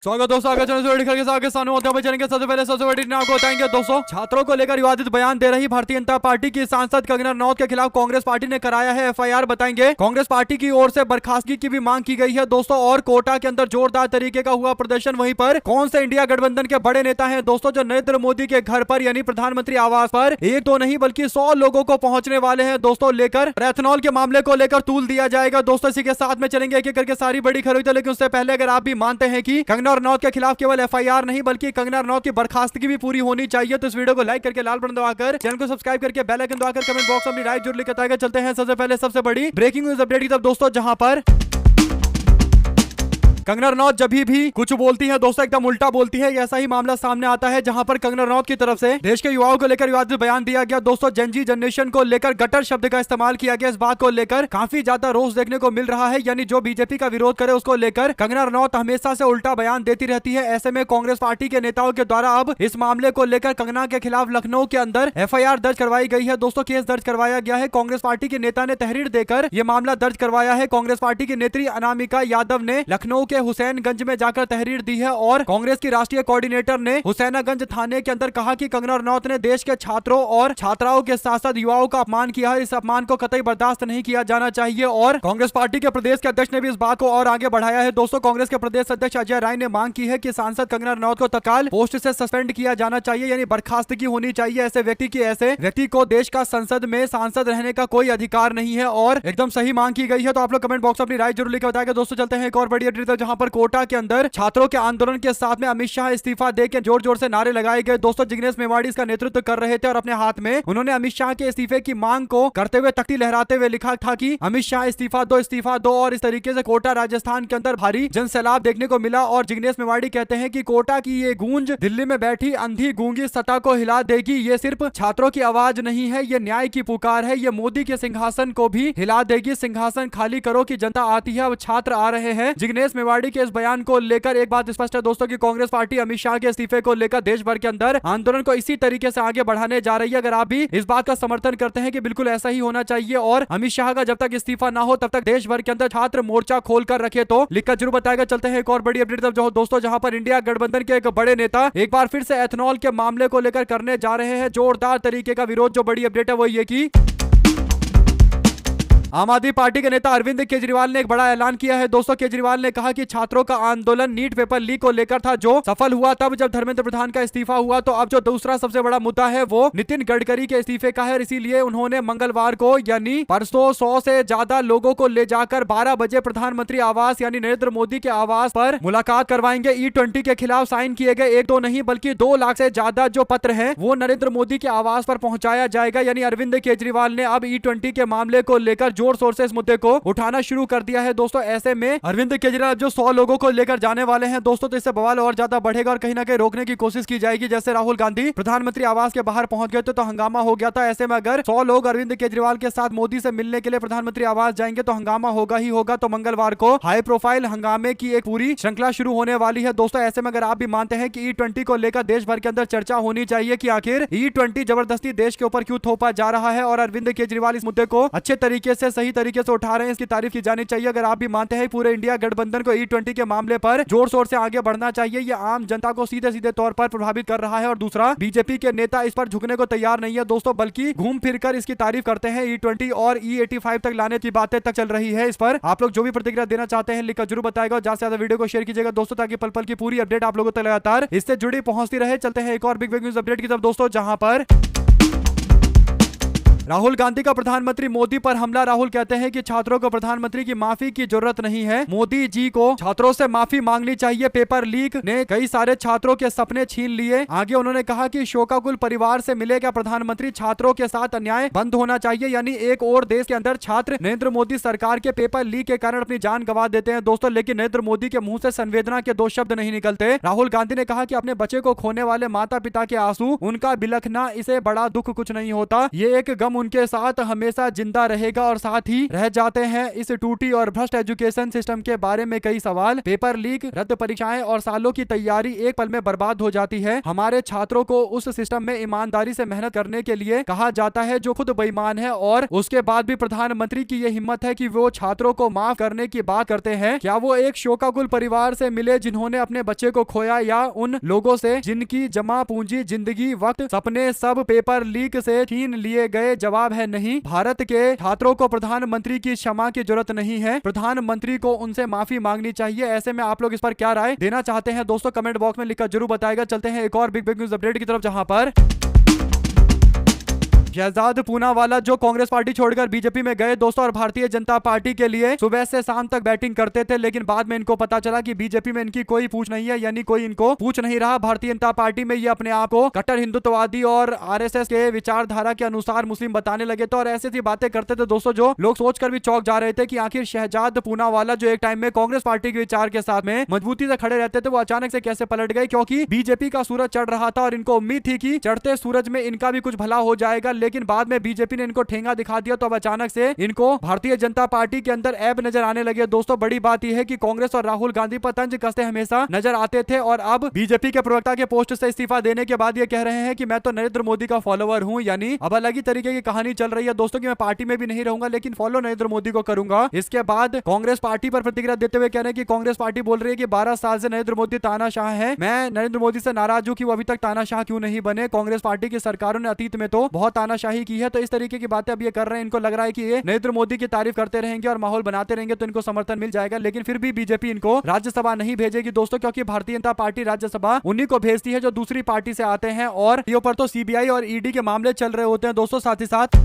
स्वागत दोस्तों, आगे चलने से के आगे सामने होते हुए चलेंगे। सबसे पहले सबसे बड़ी आपको बताएंगे दोस्तों, छात्रों को लेकर विवादित बयान दे रही भारतीय जनता पार्टी की सांसद कंगना रनौत के खिलाफ कांग्रेस पार्टी ने कराया है एफआईआर। बताएंगे कांग्रेस पार्टी की ओर से बर्खास्तगी की भी मांग की गई है दोस्तों। और कोटा के अंदर जोरदार तरीके का हुआ प्रदर्शन। वहीं पर कौन से इंडिया गठबंधन के बड़े नेता है दोस्तों जो नरेंद्र मोदी के घर पर यानी प्रधानमंत्री आवास पर एक दो नहीं बल्कि 100 लोगों को पहुंचने वाले हैं दोस्तों। लेकर एथेनॉल के मामले को लेकर तूल दिया जाएगा दोस्तों। इसी के साथ में चलेंगे एक एक करके सारी बड़ी खबरें। लेकिन उससे पहले अगर आप भी मानते हैं कि कंगना रनौत के खिलाफ एफआईआर नहीं बल्कि कंगना रनौत की बर्खास्तगी भी पूरी होनी चाहिए, तो इस वीडियो को लाइक करके लाल बटन दबाकर चैनल को सब्सक्राइब करके बेल आइकन दबाकर कमेंट बॉक्स में अपनी राय जरूर लिखते हैं। चलते हैं सबसे पहले सबसे बड़ी ब्रेकिंग न्यूज अपडेट की तरफ दोस्तों, जहां पर कंगना रनौत जब भी कुछ बोलती है दोस्तों एकदम उल्टा बोलती है। ऐसा ही मामला सामने आता है जहां पर कंगना रनौत की तरफ से देश के युवाओं को लेकर विवादित बयान दिया गया दोस्तों। जेनजी जनरेशन को लेकर गटर शब्द का इस्तेमाल किया गया। इस बात को लेकर काफी ज्यादा रोष देखने को मिल रहा है। यानी जो बीजेपी का विरोध करे उसको लेकर कंगना रनौत हमेशा से उल्टा बयान देती रहती है। ऐसे में कांग्रेस पार्टी के नेताओं के द्वारा अब इस मामले को लेकर कंगना के खिलाफ लखनऊ के अंदर एफआईआर दर्ज करवाई गई है दोस्तों। केस दर्ज करवाया गया है। कांग्रेस पार्टी के नेता ने तहरीर देकर यह मामला दर्ज करवाया है। कांग्रेस पार्टी की नेत्री अनामिका यादव ने लखनऊ के हुसैनगंज में जाकर तहरीर दी है। और कांग्रेस की राष्ट्रीय कोऑर्डिनेटर ने हुसैनागंज थाने के अंदर कहा कि कंगना रनौत ने देश के छात्रों और छात्राओं के साथ साथ युवाओं का अपमान किया है। इस अपमान को कतई बर्दाश्त नहीं किया जाना चाहिए। और कांग्रेस पार्टी के प्रदेश के अध्यक्ष ने भी इस बात को और आगे बढ़ाया है दोस्तों। कांग्रेस के प्रदेश अध्यक्ष अजय राय ने मांग की है कि सांसद कंगना रनौत को तत्काल पोस्ट से सस्पेंड किया जाना चाहिए, यानी बर्खास्तगी होनी चाहिए। ऐसे व्यक्ति को देश का संसद में सांसद रहने का कोई अधिकार नहीं है। और एकदम सही मांग की गई है। तो आप लोग कमेंट बॉक्स में अपनी राय जरूर लिखकर बताएगा दोस्तों। चलते हैं एक और बड़ी अपडेट जहां पर कोटा के अंदर छात्रों के आंदोलन के साथ में अमित शाह इस्तीफा देकर जोर जोर से नारे लगाए गए दोस्तों। जिग्नेश मेवाड़ी इसका नेतृत्व कर रहे थे और अपने हाथ में उन्होंने अमित शाह के इस्तीफे की मांग को करते हुए तख्ती लहराते हुए लिखा था कि अमित शाह इस्तीफा दो। और इस तरीके से कोटा राजस्थान के अंदर भारी जनसैलाब देखने को मिला। और जिग्नेश मेवाड़ी कहते हैं कि कोटा की ये गूंज दिल्ली में बैठी अंधी गूंगी सत्ता को हिला देगी। ये सिर्फ छात्रों की आवाज नहीं है, ये न्याय की पुकार है। ये मोदी के सिंहासन को भी हिला देगी। सिंहासन खाली करो कि जनता आती है, अब छात्र आ रहे हैं। जिग्नेश मेवाड़ी के इस बयान को लेकर एक बात स्पष्ट है दोस्तों कि कांग्रेस पार्टी अमित शाह के इस्तीफे को लेकर देश भर के अंदर आंदोलन को इसी तरीके से आगे बढ़ाने जा रही है। अगर आप भी इस बात का समर्थन करते हैं कि बिल्कुल ऐसा ही होना चाहिए और अमित शाह का जब तक इस्तीफा ना हो तब तक देश भर के अंदर छात्र मोर्चा खोलकर रखे, तो लिखकर जरूर बताएगा। चलते हैं एक और बड़ी अपडेट जो दोस्तों, जहां पर इंडिया गठबंधन के एक बड़े नेता एक बार फिर से एथेनॉल के मामले को लेकर करने जा रहे हैं जोरदार तरीके का विरोध। जो बड़ी अपडेट है वो ये कि आम आदमी पार्टी के नेता अरविंद केजरीवाल ने एक बड़ा ऐलान किया है दोस्तों। केजरीवाल ने कहा कि छात्रों का आंदोलन नीट पेपर लीक को लेकर था, जो सफल हुआ तब जब धर्मेंद्र प्रधान का इस्तीफा हुआ। तो अब जो दूसरा सबसे बड़ा मुद्दा है वो नितिन गडकरी के इस्तीफे का है। और इसीलिए उन्होंने मंगलवार को यानी परसों 100 से ज्यादा लोगों को ले जाकर 12 बजे प्रधानमंत्री आवास यानी नरेंद्र मोदी के आवास पर मुलाकात करवाएंगे। E20 के खिलाफ साइन किए गए एक दो नहीं बल्कि 2 लाख से ज्यादा जो पत्र है वो नरेंद्र मोदी के आवास पर पहुंचाया जाएगा। यानी अरविंद केजरीवाल ने अब E20 के मामले को लेकर जोर शोर से इस मुद्दे को उठाना शुरू कर दिया है दोस्तों। ऐसे में अरविंद केजरीवाल जो 100 लोगों को लेकर जाने वाले हैं दोस्तों, तो इससे बवाल और ज्यादा बढ़ेगा और कहीं ना कहीं रोकने की कोशिश की जाएगी। जैसे राहुल गांधी प्रधानमंत्री आवास के बाहर पहुंच गए थे तो हंगामा हो गया था। ऐसे में अगर 100 लोग अरविंद केजरीवाल के साथ मोदी से मिलने के लिए प्रधानमंत्री आवास जाएंगे तो हंगामा होगा ही होगा। तो मंगलवार को हाई प्रोफाइल हंगामे की एक पूरी श्रृंखला शुरू होने वाली है दोस्तों। ऐसे में अगर आप भी मानते हैं कि E20 को लेकर देश भर के अंदर चर्चा होनी चाहिए कि आखिर E20 जबरदस्ती देश के ऊपर क्यों थोपा जा रहा है और अरविंद केजरीवाल इस मुद्दे को अच्छे तरीके से सही तरीके से उठा रहे हैं, इसकी तारीफ की जानी चाहिए। अगर आप भी मानते हैं पूरे इंडिया गठबंधन को E20 के मामले पर जोर शोर से आगे बढ़ना चाहिए, यह आम जनता को सीधे सीधे तौर पर प्रभावित कर रहा है। और दूसरा, बीजेपी के नेता इस पर झुकने को तैयार नहीं है दोस्तों, बल्कि घूम फिरकर इसकी तारीफ करते हैं। E20 और E85 तक लाने की बातें तक चल रही है। इस पर आप लोग जो भी प्रतिक्रिया देना चाहते हैं लिखकर जरूर बताएगा। ज्यादा से ज्यादा वीडियो को शेयर कीजिएगा दोस्तों, ताकि पल पल की पूरी अपडेट आप लोगों तक लगातार इससे जुड़ी पहुंचती रहे। चलते हैं एक और बिग न्यूज अपडेट की तरफ दोस्तों, जहां पर राहुल गांधी का प्रधानमंत्री मोदी पर हमला। राहुल कहते हैं कि छात्रों को प्रधानमंत्री की माफी की जरूरत नहीं है, मोदी जी को छात्रों से माफी मांगनी चाहिए। पेपर लीक ने कई सारे छात्रों के सपने छीन लिए। आगे उन्होंने कहा कि शोकाकुल परिवार से मिलेगा प्रधानमंत्री, छात्रों के साथ अन्याय बंद होना चाहिए। यानी एक और देश के अंदर छात्र नरेंद्र मोदी सरकार के पेपर लीक के कारण अपनी जान गंवा देते हैं दोस्तों, लेकिन नरेंद्र मोदी के मुंह से संवेदना के 2 शब्द नहीं निकलते। राहुल गांधी ने कहा कि अपने बच्चे को खोने वाले माता पिता के आंसू, उनका बिलखना, इसे बड़ा दुख कुछ नहीं होता। ये एक गम उनके साथ हमेशा जिंदा रहेगा और साथ ही रह जाते हैं। इस टूटी और भ्रष्ट एजुकेशन सिस्टम के बारे में कई सवाल, पेपर लीक, रद्द परीक्षाएं और सालों की तैयारी एक पल में बर्बाद हो जाती है। हमारे छात्रों को उस सिस्टम में ईमानदारी से मेहनत करने के लिए कहा जाता है जो खुद बेईमान है, और उसके बाद भी प्रधानमंत्री की यह हिम्मत है कि वो छात्रों को माफ करने की बात करते हैं। क्या वो एक शोकाकुल परिवार से मिले जिन्होंने अपने बच्चे को खोया, या उन लोगों से जिनकी जमा पूंजी, जिंदगी, वक्त, सपने सब पेपर लीक से छीन लिए गए? जवाब है नहीं। भारत के छात्रों को प्रधानमंत्री की क्षमा की जरूरत नहीं है, प्रधानमंत्री को उनसे माफी मांगनी चाहिए। ऐसे में आप लोग इस पर क्या राय देना चाहते हैं दोस्तों, कमेंट बॉक्स में लिखकर जरूर बताएगा। चलते हैं एक और बिग न्यूज अपडेट की तरफ, जहां पर शहजाद पूनावाला जो कांग्रेस पार्टी छोड़कर बीजेपी में गए दोस्तों, और भारतीय जनता पार्टी के लिए सुबह से शाम तक बैटिंग करते थे, लेकिन बाद में इनको पता चला कि बीजेपी में इनकी कोई पूछ नहीं है, यानी कोई इनको पूछ नहीं रहा। भारतीय जनता पार्टी में ये अपने आप को कट्टर हिंदुत्ववादी और आरएसएस के विचारधारा के अनुसार मुस्लिम बताने लगे थे, और ऐसी ऐसी बातें करते थे दोस्तों जो लोग सोचकर भी चौंक जा रहे थे कि आखिर शहजाद पूनावाला जो एक टाइम में कांग्रेस पार्टी के विचार के साथ में मजबूती से खड़े रहते थे, वो अचानक से कैसे पलट गए, क्योंकि बीजेपी का सूरज चढ़ रहा था और इनको उम्मीद थी कि चढ़ते सूरज में इनका भी कुछ भला हो जाएगा। लेकिन बाद में बीजेपी ने इनको ठेंगा दिखा दिया, तो अब अचानक से इनको भारतीय जनता पार्टी के अंदर ऐब नजर आने लगे दोस्तों। बड़ी बात यह है कि कांग्रेस और राहुल गांधी पर तंज कसते हमेशा नजर आते थे, और अब बीजेपी के प्रवक्ता के पोस्ट से इस्तीफा देने के बाद ये कह रहे हैं कि मैं तो नरेंद्र मोदी का फॉलोवर हूं, यानी अब अलग ही तरीके की कहानी चल रही है दोस्तों कि मैं पार्टी में भी नहीं रहूंगा लेकिन फॉलो नरेंद्र मोदी को करूंगा। इसके बाद कांग्रेस पार्टी पर प्रतिक्रिया देते हुए कह रहे हैं कि कांग्रेस पार्टी बोल रही है कि 12 साल से नरेंद्र मोदी तानाशाह है। मैं नरेंद्र मोदी से नाराज हूं कि वो अभी तक तानाशाह क्यों नहीं बने। कांग्रेस पार्टी की सरकारों ने अतीत में तो बहुत तानाशाही की है, तो इस तरीके की बातें अब ये कर रहे हैं। इनको लग रहा है कि ये नरेंद्र मोदी की तारीफ करते रहेंगे और माहौल बनाते रहेंगे तो इनको समर्थन मिल जाएगा, लेकिन फिर भी बीजेपी इनको राज्यसभा नहीं भेजेगी दोस्तों, क्योंकि भारतीय जनता पार्टी राज्यसभा उन्हीं को भेजती है जो दूसरी पार्टी से आते हैं, और ये पर तो सीबीआई और ईडी के मामले चल रहे होते हैं दोस्तों। साथ ही साथ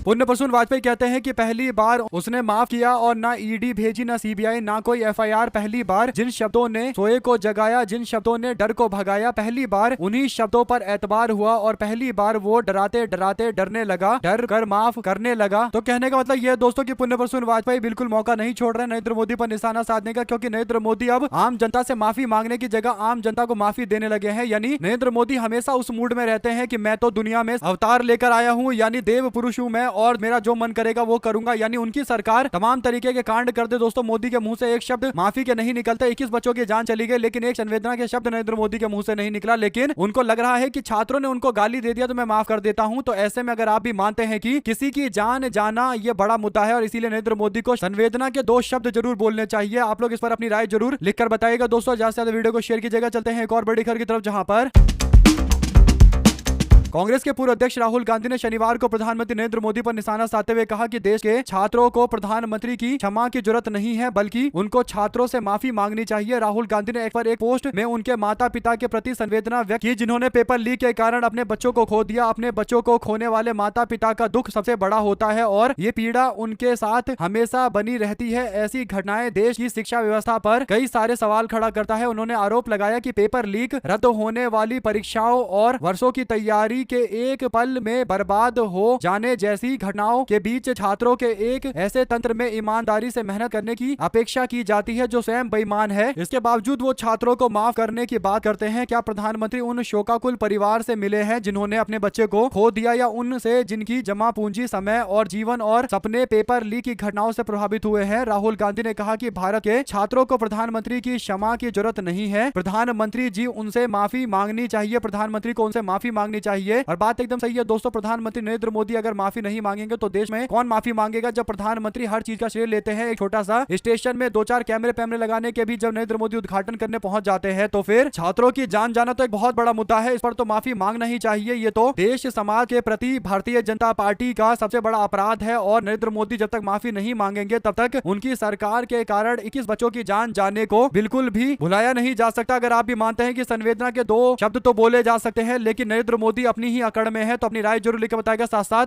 पुण्य प्रसून वाजपेयी कहते हैं कि पहली बार उसने माफ किया और ना ईडी भेजी, ना सीबीआई, ना कोई एफआईआर। पहली बार जिन शब्दों ने सोए को जगाया, जिन शब्दों ने डर को भगाया, पहली बार उन्हीं शब्दों पर एतबार हुआ, और पहली बार वो डराते डराते डरने लगा, डर कर माफ करने लगा। तो कहने का मतलब यह दोस्तों कि पुण्य प्रसून वाजपेयी बिल्कुल मौका नहीं छोड़ रहे नरेंद्र मोदी पर निशाना साधने का, क्योंकि नरेंद्र मोदी अब आम जनता से माफी मांगने की जगह आम जनता को माफी देने लगे हैं। यानी नरेंद्र मोदी हमेशा उस मूड में रहते हैं कि मैं तो दुनिया में अवतार लेकर आया हूँ, यानी देव पुरुष हूँ मैं, और मेरा जो मन करेगा वो करूंगा। यानी उनकी सरकार तमाम तरीके के कांड कर दे दोस्तों, मोदी के मुंह से एक शब्द माफी के नहीं निकलता। 21 बच्चों की जान चली गई, लेकिन एक संवेदना के शब्द नरेंद्र मोदी के मुंह से नहीं निकला। लेकिन उनको लग रहा है कि छात्रों ने उनको गाली दे दिया तो मैं माफ कर देता हूं। तो ऐसे में अगर आप भी मानते हैं कि किसी की जान जाना ये बड़ा मुद्दा है और इसीलिए नरेंद्र मोदी को संवेदना के 2 शब्द जरूर बोलने चाहिए, आप लोग इस पर अपनी राय जरूर लिखकर बताइएगा दोस्तों। ज्यादा से ज्यादा वीडियो को शेयर कीजिएगा। चलते हैं एक और बड़ी खबर की तरफ, जहां पर कांग्रेस के पूर्व अध्यक्ष राहुल गांधी ने शनिवार को प्रधानमंत्री नरेंद्र मोदी पर निशाना साधते हुए कहा कि देश के छात्रों को प्रधानमंत्री की क्षमा की जरूरत नहीं है, बल्कि उनको छात्रों से माफी मांगनी चाहिए। राहुल गांधी ने एक पोस्ट में उनके माता पिता के प्रति संवेदना व्यक्त की, जिन्होंने पेपर लीक के कारण अपने बच्चों को खो दिया। अपने बच्चों को खोने वाले माता पिता का दुख सबसे बड़ा होता है और ये पीड़ा उनके साथ हमेशा बनी रहती है। ऐसी घटनाएं देश की शिक्षा व्यवस्था पर कई सारे सवाल खड़ा करता है। उन्होंने आरोप लगाया कि पेपर लीक, रद्द होने वाली परीक्षाओं और वर्षों की तैयारी के एक पल में बर्बाद हो जाने जैसी घटनाओं के बीच छात्रों के एक ऐसे तंत्र में ईमानदारी से मेहनत करने की अपेक्षा की जाती है जो स्वयं बेईमान है। इसके बावजूद वो छात्रों को माफ करने की बात करते हैं। क्या प्रधानमंत्री उन शोकाकुल परिवार से मिले हैं जिन्होंने अपने बच्चे को खो दिया, या उनसे जिनकी जमा पूंजी, समय और जीवन और सपने पेपर लीक की घटनाओं से प्रभावित हुए हैं? राहुल गांधी ने कहा कि भारत के छात्रों को प्रधानमंत्री की क्षमा की जरूरत नहीं है, प्रधानमंत्री जी उनसे माफी मांगनी चाहिए, प्रधानमंत्री को उनसे माफी मांगनी चाहिए। और बात एकदम सही है दोस्तों, प्रधानमंत्री नरेंद्र मोदी अगर माफी नहीं मांगेंगे तो देश में कौन माफी मांगेगा, जब प्रधानमंत्री हर चीज का श्रेय लेते हैं। एक छोटा सा स्टेशन में 2-4 कैमरे लगाने के भी जब नरेंद्र मोदी उद्घाटन करने पहुंच जाते हैं तो फिर छात्रों की जान जाना तो एक बहुत बड़ा मुद्दा है, इस पर तो माफी मांगना ही चाहिए। ये तो देश समाज के प्रति भारतीय जनता पार्टी का सबसे बड़ा अपराध है और नरेंद्र मोदी जब तक माफी नहीं मांगेंगे तब तक उनकी सरकार के कारण 21 बच्चों की जान जाने को बिल्कुल भी भुलाया नहीं जा सकता। अगर आप भी मानते हैं कि संवेदना के 2 शब्द तो बोले जा सकते हैं, लेकिन नरेंद्र मोदी अपनी ही अकड़ में है, तो अपनी राय जरूर लिखकर बताएगा। साथ साथ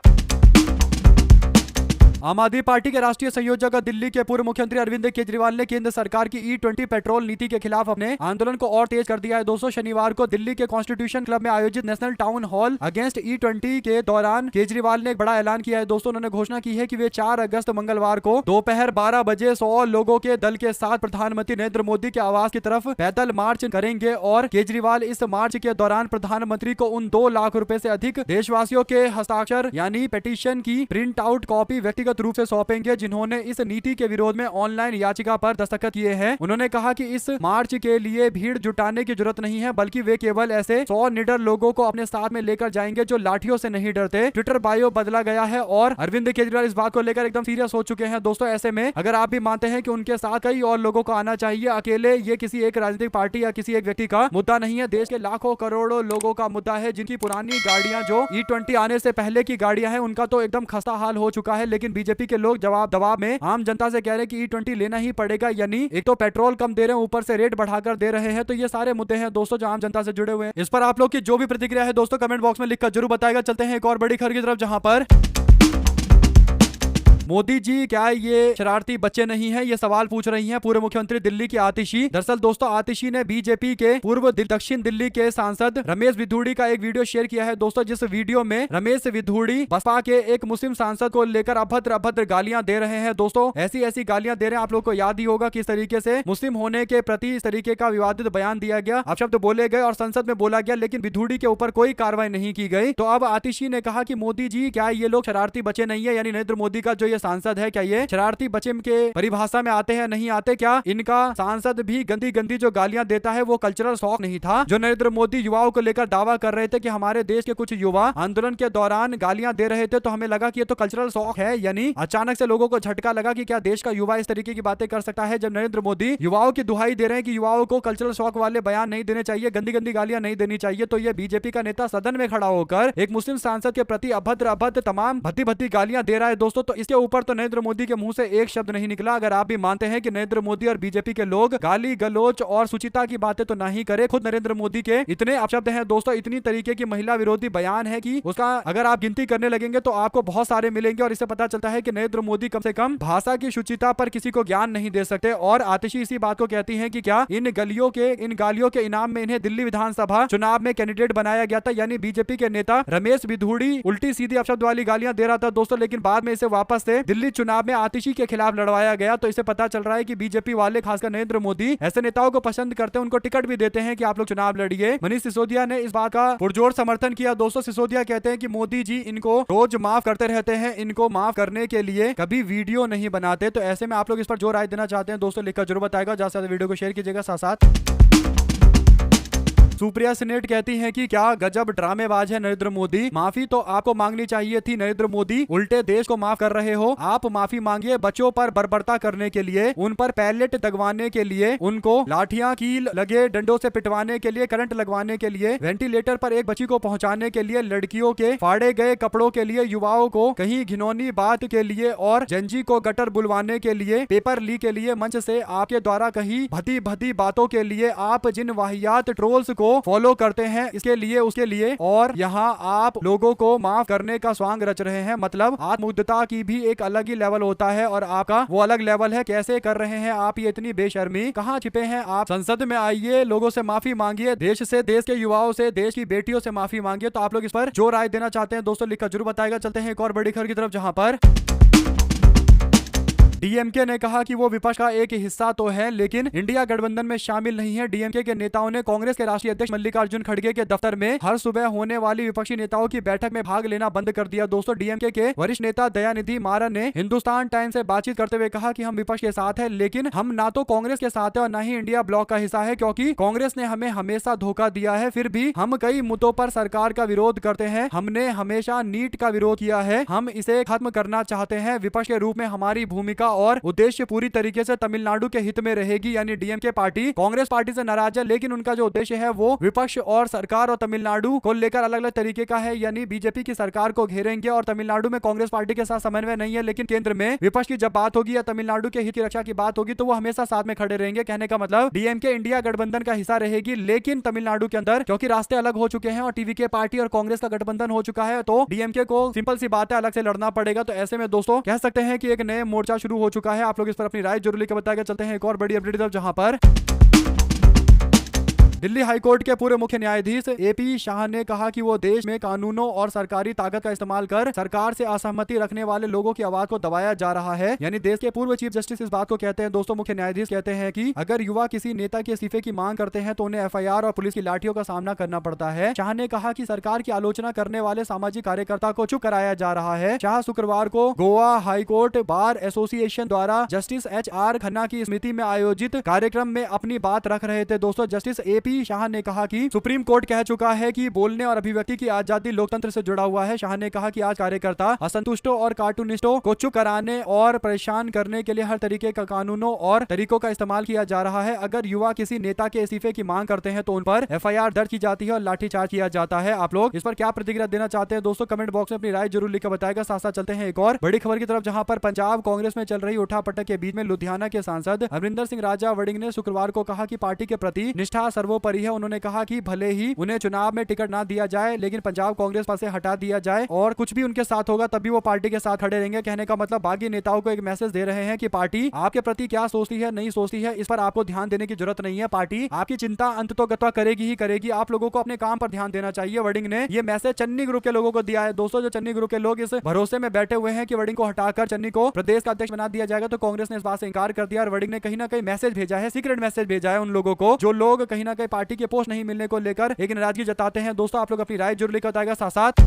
आम आदमी पार्टी के राष्ट्रीय संयोजक और दिल्ली के पूर्व मुख्यमंत्री अरविंद केजरीवाल ने केंद्र सरकार की E20 पेट्रोल नीति के खिलाफ अपने आंदोलन को और तेज कर दिया है। दोस्तों शनिवार को दिल्ली के कॉन्स्टिट्यूशन क्लब में आयोजित national town hall against E20 के दौरान केजरीवाल ने एक बड़ा ऐलान किया है। दोस्तों उन्होंने घोषणा की है कि वे 4 अगस्त मंगलवार को दोपहर 12 बजे 100 लोगों के दल के साथ प्रधानमंत्री नरेंद्र मोदी के आवास की तरफ पैदल मार्च करेंगे और केजरीवाल इस मार्च के दौरान प्रधानमंत्री को उन 2 लाख रुपए से अधिक देशवासियों के हस्ताक्षर यानी पिटीशन की प्रिंट आउट कॉपी व्यक्तिगत रूप से सौंपेंगे जिन्होंने इस नीति के विरोध में ऑनलाइन याचिका पर दस्तखत किए हैं। उन्होंने कहा कि इस मार्च के लिए भीड़ जुटाने की जरूरत नहीं है, बल्कि वे केवल ऐसे 100 निडर लोगों को अपने साथ में लेकर जाएंगे जो लाठियों से नहीं डरते। ट्विटर बायो बदला गया है और अरविंद केजरीवाल इस बात को लेकर एकदम सीरियस हो चुके हैं। दोस्तों ऐसे में अगर आप भी मानते हैं कि उनके साथ कई और लोगों को आना चाहिए, अकेले ये किसी एक राजनीतिक पार्टी या किसी एक व्यक्ति का मुद्दा नहीं है, देश के लाखों करोड़ों लोगों का मुद्दा है जिनकी पुरानी गाड़ियां जो E20 आने से पहले की गाड़ियां हैं उनका तो एकदम खस्ता हाल हो चुका है। लेकिन बीजेपी के लोग दबाव में आम जनता से कह रहे हैं कि E20 लेना ही पड़ेगा, यानी एक तो पेट्रोल कम दे रहे हैं, ऊपर से रेट बढ़ाकर दे रहे हैं। तो ये सारे मुद्दे हैं दोस्तों जो आम जनता से जुड़े हुए हैं। इस पर आप लोग की जो भी प्रतिक्रिया है दोस्तों कमेंट बॉक्स में लिखकर जरूर बताएगा। चलते हैं एक और बड़ी खबर की तरफ जहां पर मोदी जी क्या ये शरारती बच्चे नहीं है, ये सवाल पूछ रही हैं पूर्व मुख्यमंत्री दिल्ली की आतिशी। दरअसल दोस्तों आतिशी ने बीजेपी के पूर्व दक्षिण दिल्ली के सांसद रमेश विधूड़ी का एक वीडियो शेयर किया है दोस्तों, जिस वीडियो में रमेश विधूड़ी बसपा के एक मुस्लिम सांसद को लेकर अभद्र गालियां दे रहे हैं। दोस्तों ऐसी गालियां दे रहे हैं, आप लोग को याद ही होगा किस तरीके से मुस्लिम होने के प्रति इस तरीके का विवादित बयान दिया गया, अपशब्द बोले गए और संसद में बोला गया, लेकिन विधूड़ी के ऊपर कोई कार्रवाई नहीं की गई। तो अब आतिशी ने कहा कि मोदी जी क्या ये लोग शरारती बच्चे नहीं है, यानी नरेंद्र मोदी का जो ये सांसद है क्या ये शरारती बच्चे के परिभाषा में आते हैं, नहीं आते क्या? इनका सांसद भी गंदी जो गालियां देता है वो कल्चरल शॉक नहीं था जो नरेंद्र मोदी युवाओं को लेकर दावा कर रहे थे कि हमारे देश के कुछ युवा आंदोलन के दौरान गालियां दे रहे थे, तो हमें लगा कि ये तो कल्चरल शॉक है, यानी अचानक से लोगों को झटका लगा कि क्या देश का युवा इस तरीके की बातें कर सकता है। जब नरेंद्र मोदी युवाओं की दुहाई दे रहे हैं कि युवाओं को कल्चरल शॉक वाले बयान नहीं देने चाहिए, गंदी गालियां नहीं देनी चाहिए, तो ये बीजेपी का नेता सदन में खड़ा होकर एक मुस्लिम सांसद के प्रति अभद्र तमाम भद्दी गालियां दे रहा है दोस्तों। तो इसके ऊपर तो नरेंद्र मोदी के मुंह से एक शब्द नहीं निकला। अगर आप भी मानते हैं कि नरेंद्र मोदी और बीजेपी के लोग गाली गलोच और सुचिता की बातें तो नहीं करे, खुद नरेंद्र मोदी के इतने अपशब्द हैं दोस्तों, इतनी तरीके की महिला विरोधी बयान है कि उसका अगर आप गिनती करने लगेंगे तो आपको बहुत सारे मिलेंगे। और इससे पता चलता है कि नरेंद्र मोदी कम से कम भाषा की शुचिता पर किसी को ज्ञान नहीं दे सकते। और आतिशी इसी बात को कहती है कि क्या इन गालियों के इनाम में इन्हें दिल्ली विधानसभा चुनाव में कैंडिडेट बनाया गया था, यानी बीजेपी के नेता रमेश विधूड़ी उल्टी सीधी अपशब्द वाली गालियां दे रहा था दोस्तों, लेकिन बाद में इसे वापस से दिल्ली चुनाव में आतिशी के खिलाफ लड़वाया गया। तो इसे पता चल रहा है कि बीजेपी वाले खासकर नरेंद्र मोदी ऐसे नेताओं को पसंद करते हैं, उनको टिकट भी देते हैं कि आप लोग चुनाव लड़िए। मनीष सिसोदिया ने इस बात का पुरजोर समर्थन किया दोस्तों। सिसोदिया कहते हैं कि मोदी जी इनको रोज माफ करते रहते हैं, इनको माफ करने के लिए कभी वीडियो नहीं बनाते। तो ऐसे में आप लोग इस पर जो राय देना चाहते हैं दोस्तों लिखकर जरूर बताएगा। ज्यादा से ज्यादा वीडियो को शेयर कीजिएगा। साथ सुप्रिया सिनेट कहती हैं कि क्या गजब ड्रामेबाज है नरेंद्र मोदी, माफी तो आपको मांगनी चाहिए थी नरेंद्र मोदी, उल्टे देश को माफ कर रहे हो। आप माफी मांगिए बच्चों पर बर्बरता करने के लिए, उन पर पैलेट दगवाने के लिए, उनको लाठियां कील लगे डंडों से पिटवाने के लिए, करंट लगवाने के लिए, वेंटिलेटर पर एक बच्ची को पहुंचाने के लिए, लड़कियों के फाड़े गए कपड़ों के लिए, युवाओं को कहीं घिनौनी बात के लिए और जंजी को गटर बुलवाने के लिए, पेपर लीक के लिए, मंच से आपके द्वारा कही भद्दी बातों के लिए, आप जिन वाहियात ट्रोल्स को फॉलो करते हैं इसके लिए उसके लिए, और यहाँ आप लोगों को माफ करने का स्वांग रच रहे हैं। मतलब आत्मबुद्धता की भी एक अलग ही लेवल होता है और आपका वो अलग लेवल है। कैसे कर रहे हैं आप ये इतनी बेशर्मी, कहाँ छिपे हैं आप? संसद में आइए, लोगों से माफी मांगिए, देश से, देश के युवाओं से, देश की बेटियों से माफी मांगिए। तो आप लोग इस पर जो राय देना चाहते हैं दोस्तों लिखकर जरूर बताएगा। चलते हैं एक और बड़ी खबर की तरफ जहां पर डीएमके ने कहा कि वो विपक्ष का एक हिस्सा तो है लेकिन इंडिया गठबंधन में शामिल नहीं है। डीएमके के नेताओं ने कांग्रेस के राष्ट्रीय अध्यक्ष मल्लिकार्जुन खड़गे के दफ्तर में हर सुबह होने वाली विपक्षी नेताओं की बैठक में भाग लेना बंद कर दिया दोस्तों। डीएमके के वरिष्ठ नेता दयानिधि मारन ने हिंदुस्तान टाइम्स से बातचीत करते हुए कहा कि हम विपक्ष के साथ है, लेकिन हम ना तो कांग्रेस के साथ है और ना ही इंडिया ब्लॉक का हिस्सा है, क्योंकि कांग्रेस ने हमें हमेशा धोखा दिया है। फिर भी हम कई मुद्दों पर सरकार का विरोध करते हैं। हमने हमेशा नीट का विरोध किया है, हम इसे खत्म करना चाहते हैं। विपक्ष के रूप में हमारी भूमिका रहेगा और उद्देश्य पूरी तरीके से तमिलनाडु के हित में रहेगी। यानी डीएमके पार्टी कांग्रेस पार्टी से नाराज है, लेकिन उनका जो उद्देश्य है वो विपक्ष और सरकार और तमिलनाडु को लेकर अलग अलग तरीके का है। यानी बीजेपी की सरकार को घेरेंगे और तमिलनाडु में कांग्रेस पार्टी के साथ समन्वय नहीं है, लेकिन केंद्र में विपक्ष की जब बात होगी या तमिलनाडु के हित की रक्षा की बात होगी तो वो हमेशा साथ में खड़े रहेंगे। कहने का मतलब डीएमके इंडिया गठबंधन का हिस्सा रहेगी, लेकिन तमिलनाडु के अंदर क्योंकि रास्ते अलग हो चुके हैं और टीवीके पार्टी और कांग्रेस का गठबंधन हो चुका है तो डीएमके को सिंपल सी बात है अलग से लड़ना पड़ेगा। तो ऐसे में दोस्तों कह सकते हैं कि एक नए मोर्चा शुरू हो चुका है। आप लोग इस पर अपनी राय जरूर लिखकर बताएगा। चलते हैं एक और बड़ी अपडेट तरफ, जहां पर दिल्ली हाईकोर्ट के पूर्व मुख्य न्यायाधीश एपी शाह ने कहा कि वो देश में कानूनों और सरकारी ताकत का इस्तेमाल कर सरकार से असहमति रखने वाले लोगों की आवाज को दबाया जा रहा है। यानी देश के पूर्व चीफ जस्टिस इस बात को कहते हैं दोस्तों, मुख्य न्यायाधीश कहते हैं कि अगर युवा किसी नेता के इस्तीफे की मांग करते हैं तो उन्हें एफआईआर और पुलिस की लाठियों का सामना करना पड़ता है। शाह ने कहा कि सरकार की आलोचना करने वाले सामाजिक कार्यकर्ता को चुप कराया जा रहा है। शाह शुक्रवार को गोवा हाईकोर्ट बार एसोसिएशन द्वारा जस्टिस HR खन्ना की स्मृति में आयोजित कार्यक्रम में अपनी बात रख रहे थे। दोस्तों जस्टिस एपी शाह ने कहा कि सुप्रीम कोर्ट कह चुका है कि बोलने और अभिव्यक्ति की आजादी लोकतंत्र से जुड़ा हुआ है। शाह ने कहा कि आज कार्यकर्ता असंतुष्टों और कार्टूनिस्टों को चुप कराने और परेशान करने के लिए हर तरीके का कानूनों और तरीकों का इस्तेमाल किया जा रहा है। अगर युवा किसी नेता के इस्तीफे की मांग करते हैं तो उन पर एफआईआर दर्ज की जाती है और लाठीचार्ज किया जाता है। आप लोग इस पर क्या प्रतिक्रिया देना चाहते हैं दोस्तों, कमेंट बॉक्स में अपनी राय जरूर लिखकर बताएगा। साथ साथ चलते हैं एक और बड़ी खबर की तरफ, जहां पर पंजाब कांग्रेस में चल रही उठापटक के बीच में लुधियाना के सांसद अमरिंदर सिंह राजा वड़िंग ने शुक्रवार को कहा कि पार्टी के प्रति निष्ठा सर्वोपरि है। उन्होंने कहा कि भले ही उन्हें चुनाव में टिकट ना दिया जाए, लेकिन पंजाब कांग्रेस पर से हटा दिया जाए और कुछ भी उनके साथ होगा तब भी वो पार्टी के साथ खड़े रहेंगे। कहने का मतलब बागी नेताओं को एक मैसेज दे रहे हैं कि पार्टी आपके प्रति क्या सोचती है, नहीं सोचती है, इस पर आपको ध्यान देने की जरूरत नहीं है। पार्टी आपकी चिंता अंततोगत्वा करेगी ही करेगी। आप लोगों को अपने काम पर ध्यान देना चाहिए। वड़िंग ने ये मैसेज चन्नी ग्रुप के लोगों को दिया है। दोस्तों जो चन्नी ग्रुप के लोग इस भरोसे में बैठे हुए हैं कि वड़िंग को हटाकर चन्नी को प्रदेश का अध्यक्ष बना दिया जाएगा, तो कांग्रेस ने इस बात से इंकार कर दिया और वड़िंग ने कहीं ना कहीं मैसेज भेजा है, सीक्रेट मैसेज भेजा है उन लोगों को जो लोग कहीं ना कहीं पार्टी के पोस्ट नहीं मिलने को लेकर एक नाराजगी जताते हैं। दोस्तों आप लोग अपनी राय जरूर लिखकर बताएगा। साथ साथ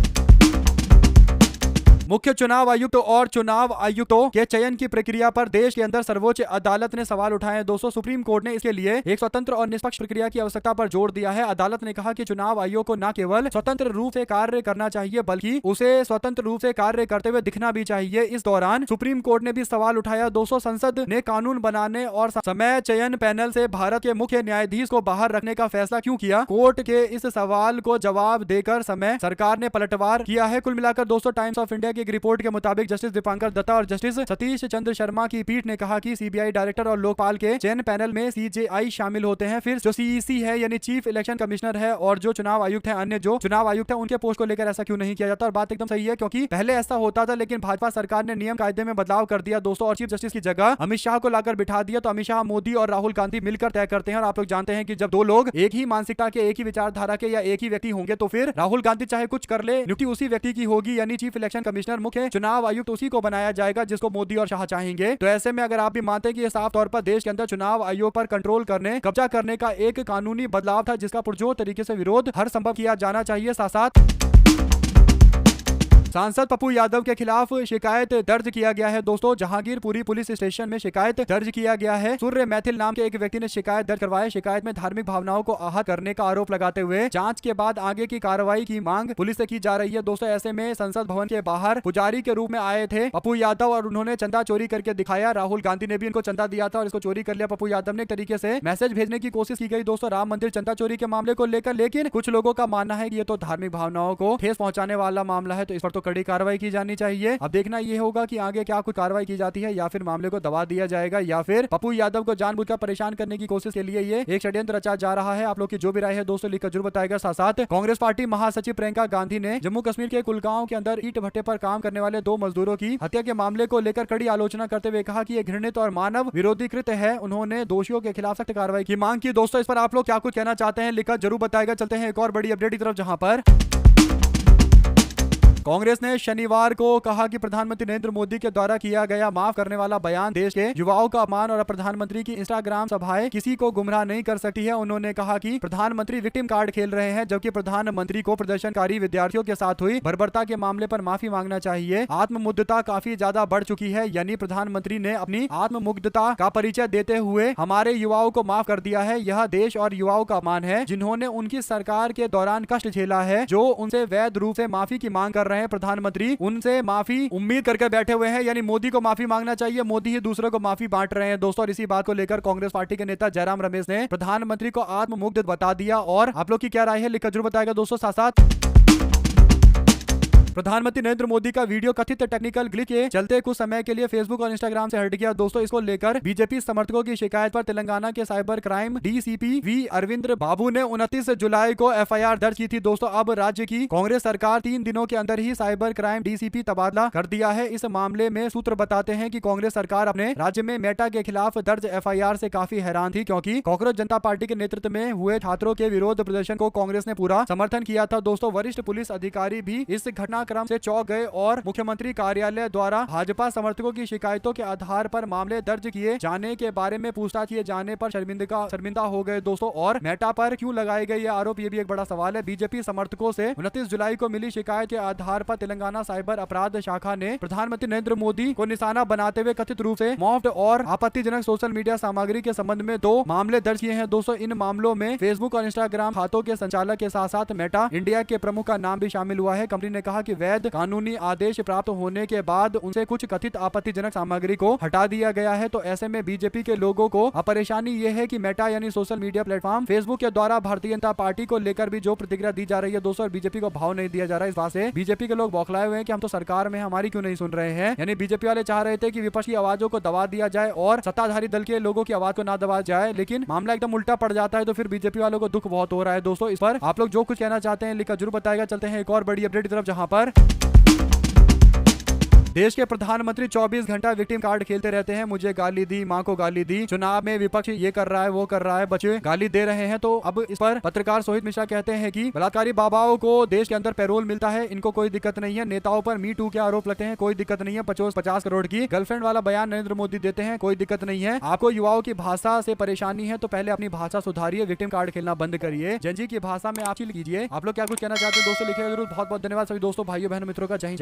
मुख्य चुनाव आयुक्त और चुनाव आयुक्तों के चयन की प्रक्रिया पर देश के अंदर सर्वोच्च अदालत ने सवाल उठाए। दोस्तों सुप्रीम कोर्ट ने इसके लिए एक स्वतंत्र और निष्पक्ष प्रक्रिया की आवश्यकता पर जोर दिया है। अदालत ने कहा कि चुनाव आयोग को न केवल स्वतंत्र रूप से कार्य करना चाहिए बल्कि उसे स्वतंत्र रूप से कार्य करते हुए दिखना भी चाहिए। इस दौरान सुप्रीम कोर्ट ने भी सवाल उठाया। दोस्तों संसद ने कानून बनाने और समय चयन पैनल से भारत के मुख्य न्यायाधीश को बाहर रखने का फैसला क्यों किया? कोर्ट के इस सवाल को जवाब देकर समय सरकार ने पलटवार किया है। कुल मिलाकर दोस्तों टाइम्स ऑफ इंडिया एक रिपोर्ट के मुताबिक जस्टिस दीपांकर दत्ता और जस्टिस सतीश चंद्र शर्मा की पीठ ने कहा कि सीबीआई डायरेक्टर और लोकपाल के चयन पैनल में सीजेआई शामिल होते हैं। फिर जो सीईसी है यानी चीफ इलेक्शन कमिश्नर है और जो चुनाव आयुक्त है, अन्य जो चुनाव आयुक्त है, उनके पोस्ट को लेकर ऐसा क्यों नहीं किया जाता? और बात एकदम सही है क्योंकि पहले ऐसा होता था, लेकिन भाजपा सरकार ने नियम कायदे में बदलाव कर दिया दोस्तों और चीफ जस्टिस की जगह अमित शाह को लाकर बिठा दिया। तो अमित शाह, मोदी और राहुल गांधी मिलकर तय करते हैं। और आप लोग जानते हैं कि जब दो लोग एक ही मानसिकता के, एक ही विचारधारा के या एक ही व्यक्ति होंगे तो फिर राहुल गांधी चाहे कुछ कर ले, नियुक्ति उसी व्यक्ति की होगी। यानी चीफ इलेक्शन कमिश्नर, मुख्य चुनाव आयुक्त उसी को बनाया जाएगा जिसको मोदी और शाह चाहेंगे। तो ऐसे में अगर आप भी मानते हैं कि ये साफ तौर पर देश के अंदर चुनाव आयोग पर कंट्रोल करने, कब्जा करने का एक कानूनी बदलाव था जिसका पुरजोर तरीके से विरोध हर संभव किया जाना चाहिए। साथ साथ सांसद पप्पू यादव के खिलाफ शिकायत दर्ज किया गया है। दोस्तों जहांगीरपुरी पुलिस स्टेशन में शिकायत दर्ज किया गया है। सूर्य मैथिल नाम के एक व्यक्ति ने शिकायत दर्ज करवाया। शिकायत में धार्मिक भावनाओं को आहत करने का आरोप लगाते हुए जांच के बाद आगे की कार्रवाई की मांग पुलिस से की जा रही है। दोस्तों ऐसे में संसद भवन के बाहर पुजारी के रूप में आए थे पप्पू यादव और उन्होंने चंदा चोरी करके दिखाया। राहुल गांधी ने भी इनको चंदा दिया था और इसको चोरी कर लिया। पप्पू यादव ने एक तरीके से मैसेज भेजने की कोशिश की गई दोस्तों राम मंदिर चंदा चोरी के मामले को लेकर, लेकिन कुछ लोगों का मानना है कि ये तो धार्मिक भावनाओं को ठेस पहुंचाने वाला मामला है, तो इस पर तो कड़ी कार्रवाई की जानी चाहिए। अब देखना ये होगा कि आगे क्या कुछ कार्रवाई की जाती है या फिर मामले को दबा दिया जाएगा या फिर पप्पू यादव को जानबूझकर परेशान करने की कोशिश के लिए ये एक षड्यंत्र रचा जा रहा है। आप लोग की जो भी राय है दोस्तों लिखकर जरूर बताएगा। साथ साथ कांग्रेस पार्टी महासचिव प्रियंका गांधी ने जम्मू कश्मीर के कुलगांव के अंदर ईंट भट्टे पर काम करने वाले 2 मजदूरों की हत्या के मामले को लेकर कड़ी आलोचना करते हुए कहा कि यह घृणित और मानव विरोधी कृत्य है। उन्होंने दोषियों के खिलाफ सख्त कार्रवाई की मांग की। दोस्तों इस पर आप लोग क्या कुछ कहना चाहते हैं लिखकर जरूर बताएगा। चलते हैं एक और बड़ी अपडेट की तरफ, जहां पर कांग्रेस ने शनिवार को कहा कि प्रधानमंत्री नरेंद्र मोदी के द्वारा किया गया माफ करने वाला बयान देश के युवाओं का अपमान और प्रधानमंत्री की इंस्टाग्राम सभाएं किसी को गुमराह नहीं कर सकती है। उन्होंने कहा कि प्रधानमंत्री विक्टिम कार्ड खेल रहे हैं, जबकि प्रधानमंत्री को प्रदर्शनकारी विद्यार्थियों के साथ हुई बर्बरता के मामले पर माफी मांगना चाहिए। आत्ममुग्धता काफी ज्यादा बढ़ चुकी है, यानी प्रधानमंत्री ने अपनी आत्ममुग्धता का परिचय देते हुए हमारे युवाओं को माफ कर दिया है। यह देश और युवाओं का अपमान है जिन्होंने उनकी सरकार के दौरान कष्ट झेला है, जो उनसे वैध रूप से माफी की मांग कर रहे हैं प्रधानमंत्री उनसे माफी उम्मीद करके बैठे हुए हैं, यानी मोदी को माफी मांगना चाहिए, मोदी ही दूसरों को माफी बांट रहे हैं दोस्तों। और इसी बात को लेकर कांग्रेस पार्टी के नेता जयराम रमेश ने प्रधानमंत्री को आत्ममुग्ध बता दिया। और आप लोग की क्या राय है लिखकर जरूर बताएगा दोस्तों। साथ साथ प्रधानमंत्री नरेंद्र मोदी का वीडियो कथित टेक्निकल ग्लिच के चलते कुछ समय के लिए फेसबुक और इंस्टाग्राम से हट गया दोस्तों। इसको लेकर बीजेपी समर्थकों की शिकायत पर तेलंगाना के cyber crime DCP V Arvind Babu ने 29 जुलाई को एफआईआर दर्ज की थी दोस्तों। अब राज्य की कांग्रेस सरकार 3 दिनों के अंदर ही साइबर क्राइम डीसीपी तबादला कर दिया है। इस मामले में सूत्र बताते हैं कि कांग्रेस सरकार अपने राज्य में मेटा के खिलाफ दर्ज एफआईआर से काफी हैरान थी, क्योंकि कांग्रेस जनता पार्टी के नेतृत्व में हुए छात्रों के विरोध प्रदर्शन को कांग्रेस ने पूरा समर्थन किया था दोस्तों। वरिष्ठ पुलिस अधिकारी भी इस घटनाक्रम से चौंक गए और मुख्यमंत्री कार्यालय द्वारा भाजपा समर्थकों की शिकायतों के आधार पर मामले दर्ज किए जाने के बारे में पूछताछ किए जाने पर शर्मिंदा हो गए दोस्तों। और मेटा पर क्यों लगाए गए ये आरोप, ये भी एक बड़ा सवाल है। बीजेपी समर्थकों से 29 जुलाई को मिली शिकायत के आधार पर तेलंगाना साइबर अपराध शाखा ने प्रधानमंत्री नरेंद्र मोदी को निशाना बनाते हुए कथित रूप से मॉफ्ड और आपत्तिजनक सोशल मीडिया सामग्री के संबंध में 2 मामले दर्ज किए हैं दोस्तों। इन मामलों में फेसबुक और इंस्टाग्राम खातों के संचालक के साथ साथ मेटा इंडिया के प्रमुख का नाम भी शामिल हुआ है। कंपनी ने कहा कि वैध कानूनी आदेश प्राप्त होने के बाद उनसे कुछ कथित आपत्तिजनक सामग्री को हटा दिया गया है। तो ऐसे में बीजेपी के लोगों को परेशानी ये है कि मेटा यानी सोशल मीडिया प्लेटफॉर्म फेसबुक के द्वारा भारतीय जनता पार्टी को लेकर भी जो प्रतिक्रिया दी जा रही है दोस्तों, और बीजेपी को भाव नहीं दिया जा रहा है। इस बात से बीजेपी के लोग बौखलाए हुए हैं कि हम तो सरकार में, हमारी क्यों नहीं सुन रहे हैं। यानी बीजेपी वाले चाह रहे थे कि विपक्ष की आवाजों को दबा दिया जाए और सत्ताधारी दल के लोगों की आवाज को ना दबा जाए, लेकिन मामला एकदम उल्टा पड़ जाता है। तो फिर बीजेपी वालों को दुख बहुत हो रहा है दोस्तों। इस पर आप लोग जो कुछ कहना चाहते हैं लिखकर जरूर बताएगा। चलते हैं एक और बड़ी अपडेट की तरफ, जहां पर देश के प्रधानमंत्री 24 घंटा विक्टिम कार्ड खेलते रहते हैं। मुझे गाली दी, मां को गाली दी, चुनाव में विपक्ष ये कर रहा है, वो कर रहा है, बच्चे गाली दे रहे हैं। तो अब इस पर पत्रकार सोहित मिश्रा कहते हैं कि बलात्कारी बाबाओं को देश के अंदर पैरोल मिलता है, इनको कोई दिक्कत नहीं है। नेताओं पर मी टू के आरोप लगते हैं, कोई दिक्कत नहीं है। 50 करोड़ की गर्लफ्रेंड वाला बयान नरेंद्र मोदी देते हैं, कोई दिक्कत नहीं है। आपको युवाओं की भाषा से परेशानी है तो पहले अपनी भाषा सुधारिए, विक्टिम कार्ड खेलना बंद करिए, जनजी की भाषा में आप कीजिए। आप लोग क्या कुछ कहना चाहते हैं दोस्तों लिखिएगा जरूर। बहुत बहुत धन्यवाद सभी दोस्तों, भाइयों बहनों मित्रों का। जय हिंद।